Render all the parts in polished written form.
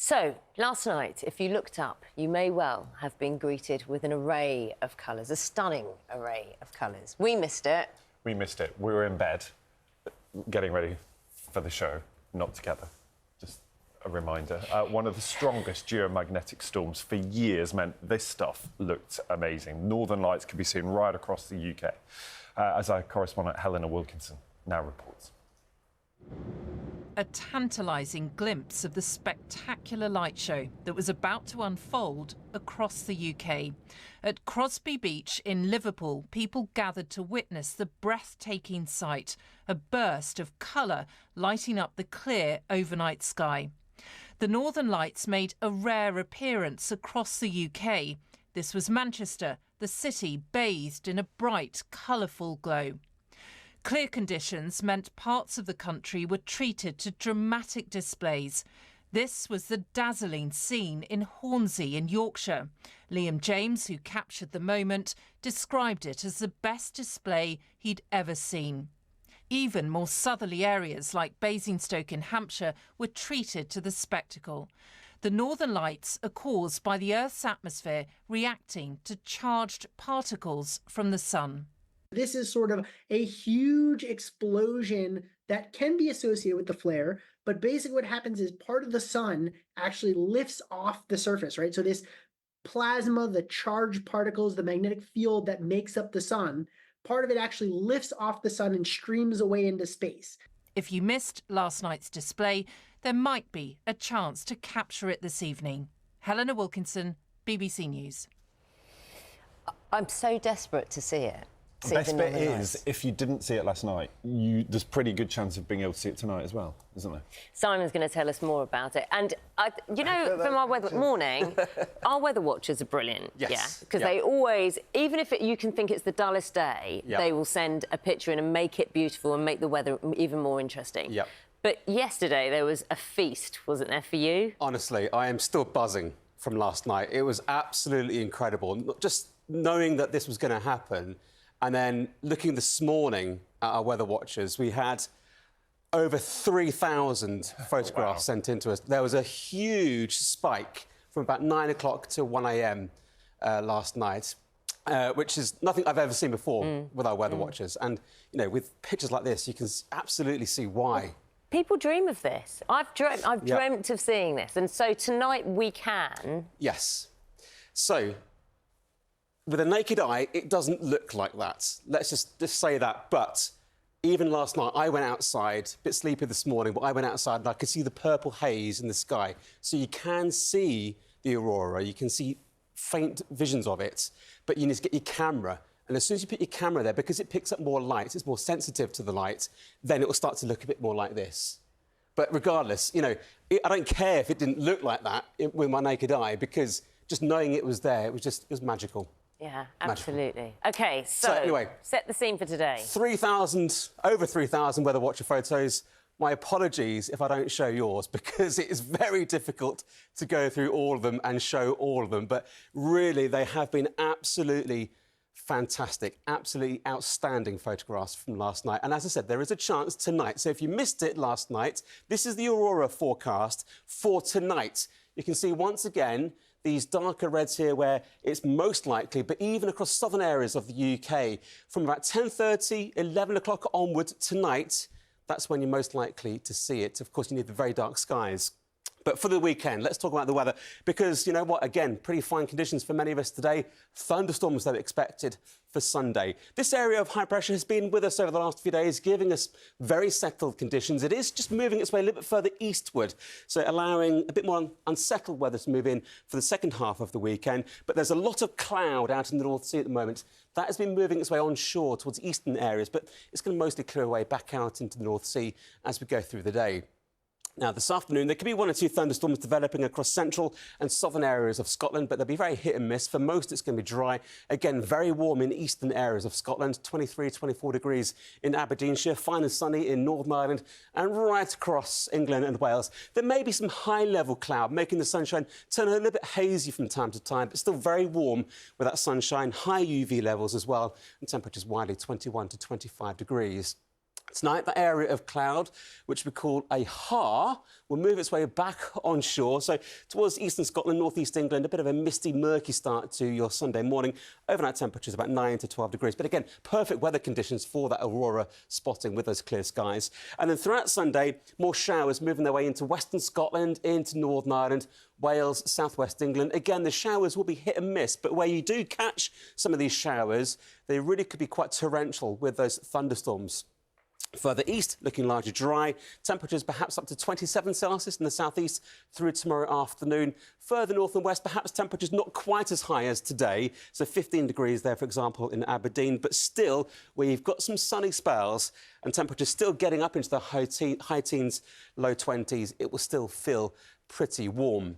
So, last night, if you looked up, you may well have been greeted with an array of colours, a stunning array of colours. We missed it. We missed it. We were in bed, getting ready for the show, not together. Just a reminder. One of the strongest geomagnetic storms for years meant this stuff looked amazing. Northern Lights could be seen right across the UK, as our correspondent Helena Wilkinson now reports. A tantalising glimpse of the spectacular light show that was about to unfold across the UK. At Crosby Beach in Liverpool, people gathered to witness the breathtaking sight, a burst of colour lighting up the clear overnight sky. The Northern Lights made a rare appearance across the UK. This was Manchester, the city bathed in a bright, colourful glow. Clear conditions meant parts of the country were treated to dramatic displays. This was the dazzling scene in Hornsey in Yorkshire. Liam James, who captured the moment, described it as the best display he'd ever seen. Even more southerly areas like Basingstoke in Hampshire were treated to the spectacle. The Northern Lights are caused by the Earth's atmosphere reacting to charged particles from the sun. This is sort of a huge explosion that can be associated with the flare, but basically what happens is part of the sun actually lifts off the surface, right? So this plasma, the charged particles, the magnetic field that makes up the sun, part of it actually lifts off the sun and streams away into space. If you missed last night's display, there might be a chance to capture it this evening. Helena Wilkinson, BBC News. I'm so desperate to see it. The best bit is, if you didn't see it last night, there's pretty good chance of being able to see it tonight as well, isn't there? Simon's going to tell us more about it. And, you know, from our weather morning, our weather watchers are brilliant. Yes. Yeah, because they always, even if you can think it's the dullest day, they will send a picture in and make it beautiful and make the weather even more interesting. Yep. But yesterday there was a feast, wasn't there, for you? Honestly, I am still buzzing from last night. It was absolutely incredible. Just knowing that this was going to happen. And then looking this morning at our weather watchers, we had over 3,000 photographs sent in to us. There was a huge spike from about 9 o'clock to 1 a.m. Last night, which is nothing I've ever seen before with our weather watchers. And, you know, with pictures like this, you can absolutely see why. People dream of this. I've dreamt of seeing this. And so tonight we can. Yes. So, with a naked eye, it doesn't look like that. Let's just say that. But even last night, I went outside, a bit sleepy this morning, but I went outside and I could see the purple haze in the sky. So you can see the aurora, you can see faint visions of it, but you need to get your camera. And as soon as you put your camera there, because it picks up more light, it's more sensitive to the light, then it will start to look a bit more like this. But regardless, you know, I don't care if it didn't look like that with my naked eye, because just knowing it was there, it was magical. Yeah, absolutely. OK, so anyway, set the scene for today. Over 3,000 weather watcher photos. My apologies if I don't show yours, because it is very difficult to go through all of them and show all of them. But really, they have been absolutely fantastic, absolutely outstanding photographs from last night. And as I said, there is a chance tonight. So if you missed it last night, this is the aurora forecast for tonight. You can see once again these darker reds here where it's most likely, but even across southern areas of the UK, from about 10:30, 11 o'clock onward tonight, that's when you're most likely to see it. Of course, you need the very dark skies. But for the weekend, let's talk about the weather, because, you know what, again, pretty fine conditions for many of us today. Thunderstorms that are expected for Sunday. This area of high pressure has been with us over the last few days, giving us very settled conditions. It is just moving its way a little bit further eastward, so allowing a bit more unsettled weather to move in for the second half of the weekend. But there's a lot of cloud out in the North Sea at the moment. That has been moving its way onshore towards eastern areas, but it's going to mostly clear away back out into the North Sea as we go through the day. Now, this afternoon, there could be 1 or 2 thunderstorms developing across central and southern areas of Scotland, but they'll be very hit and miss. For most, it's going to be dry. Again, very warm in eastern areas of Scotland, 23, 24 degrees in Aberdeenshire, fine and sunny in Northern Ireland, and right across England and Wales. There may be some high-level cloud, making the sunshine turn a little bit hazy from time to time, but still very warm with that sunshine, high UV levels as well, and temperatures widely 21 to 25 degrees. Tonight, that area of cloud, which we call a HAR, will move its way back onshore. So towards eastern Scotland, northeast England, a bit of a misty, murky start to your Sunday morning. Overnight temperatures about 9 to 12 degrees. But again, perfect weather conditions for that aurora spotting with those clear skies. And then throughout Sunday, more showers moving their way into western Scotland, into Northern Ireland, Wales, southwest England. Again, the showers will be hit and miss, but where you do catch some of these showers, they really could be quite torrential with those thunderstorms. Further east, looking largely dry. Temperatures perhaps up to 27 Celsius in the southeast through tomorrow afternoon. Further north and west, perhaps temperatures not quite as high as today. So 15 degrees there, for example, in Aberdeen. But still, we've got some sunny spells and temperatures still getting up into the high teens, low 20s. It will still feel pretty warm.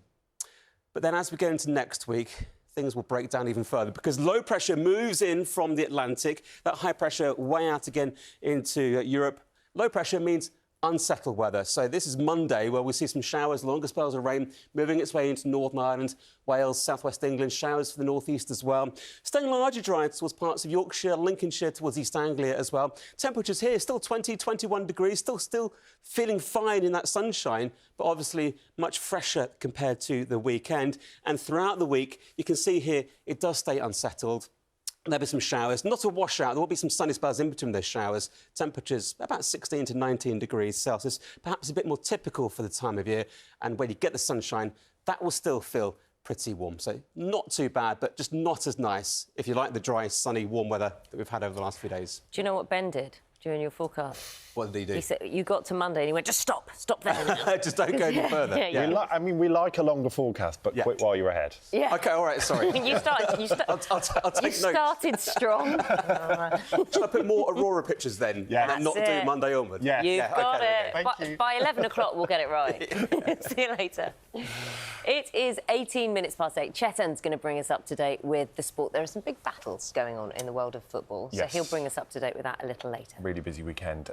But then as we go into next week, things will break down even further because low pressure moves in from the Atlantic. That high pressure way out again into Europe. Low pressure means unsettled weather. So this is Monday where we see some showers, longer spells of rain moving its way into Northern Ireland, Wales, southwest England, showers for the northeast as well. Staying largely dry towards parts of Yorkshire, Lincolnshire, towards East Anglia as well. Temperatures here still 20, 21 degrees, still feeling fine in that sunshine, but obviously much fresher compared to the weekend. And throughout the week, you can see here it does stay unsettled. There'll be some showers, not a washout. There will be some sunny spells in between those showers. Temperatures about 16 to 19 degrees Celsius, perhaps a bit more typical for the time of year. And when you get the sunshine, that will still feel pretty warm. So not too bad, but just not as nice if you like the dry, sunny, warm weather that we've had over the last few days. Do you know what Ben did during your forecast? What did he do? He said, you got to Monday and he went, just stop there now. Just don't go any further. Yeah. We like a longer forecast, but quit while you're ahead. Yeah. OK, all right, sorry. You started strong. Shall I put more Aurora pictures then? Yeah. And then not do it Monday onward? Yeah. You've got it. Thank you. By 11 o'clock, we'll get it right. See you later. It is 18 minutes past 8. Chetan's going to bring us up to date with the sport. There are some big battles going on in the world of football, so Yes. he'll bring us up to date with that a little later. Really busy weekend